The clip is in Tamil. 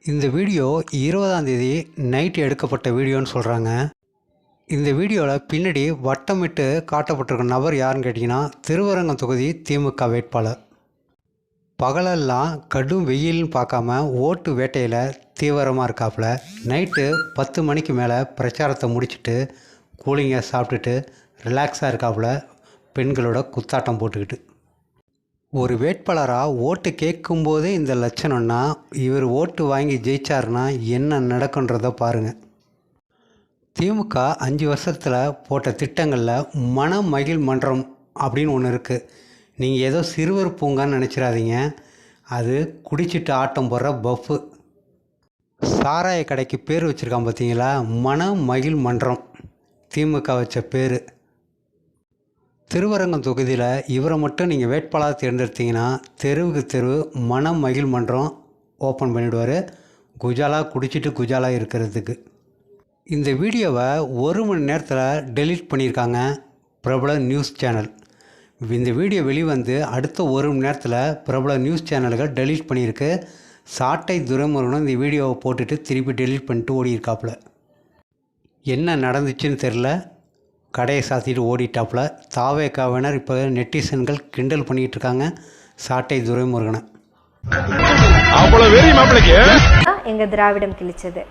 இந்த வீடியோ 20ஆம் தேதி நைட் எடுக்கப்பட்ட வீடியோன்னு சொல்கிறாங்க. இந்த வீடியோவில் பின்னாடி வட்டமிட்டு காட்டப்பட்டிருக்க நபர் யாருன்னு கேட்டிங்கன்னா, திருவரங்கம் தொகுதி திமுக வேட்பாளர். பகலெல்லாம் கடும் வெயில்னு பார்க்காம ஓட்டு வேட்டையில் தீவிரமாக இருக்காப்புல. நைட்டு 10 மணிக்கு மேலே பிரச்சாரத்தை முடிச்சுட்டு கூலிங்கை சாப்பிட்டுட்டு ரிலாக்ஸாக இருக்காப்புல, பெண்களோட குத்தாட்டம் போட்டுக்கிட்டு. ஒரு வேட்பாளராக ஓட்டு கேட்கும்போதே இந்த லட்சணம்னா, இவர் ஓட்டு வாங்கி ஜெயிச்சாருன்னா என்ன நடக்குன்றதை பாருங்கள். திமுக 5 வருஷத்தில் போட்ட திட்டங்களில் மனமகிழ் மன்றம் அப்படின்னு ஒன்று இருக்குது. நீங்கள் ஏதோ சிறுவர் பூங்கான்னு நினச்சிடாதீங்க. அது குடிச்சிட்டு ஆட்டம் போடுற பஃப்பு. சாராய கடைக்கு பேர் வச்சுருக்கான் பார்த்தீங்களா, மனமகிழ் மன்றம், திமுக வச்ச பேர். திருவரங்கம் தொகுதியில் இவரை மட்டும் நீங்கள் வேட்பாளராக தேர்ந்தெடுத்தீங்கன்னா தெருவுக்கு தெருவு மனமகிழ் மன்றம் ஓப்பன் பண்ணிவிடுவார், குஜாலா குடிச்சிட்டு குஜாலா இருக்கிறதுக்கு. இந்த வீடியோவை 1 மணி நேரத்தில் டெலீட் பண்ணியிருக்காங்க பிரபல நியூஸ் சேனல். இந்த வீடியோ வெளிவந்து அடுத்த 1 மணி நேரத்தில் பிரபல நியூஸ் சேனல்கள் டெலீட் பண்ணியிருக்கு. சாட்டை துரைமுருகனும் இந்த வீடியோவை போட்டுட்டு திருப்பி டெலீட் பண்ணிட்டு ஓடியிருக்காப்புல. என்ன நடந்துச்சுன்னு தெரில, கடையை சாத்திட்டு ஓடிட்டாப்புல. தாவேக்காவினர் இப்போ நெட்டிசன்கள் கிண்டல் பண்ணிகிட்டு இருக்காங்க சாட்டை துரைமுருகனை. எங்க திராவிடம் கிழிச்சது.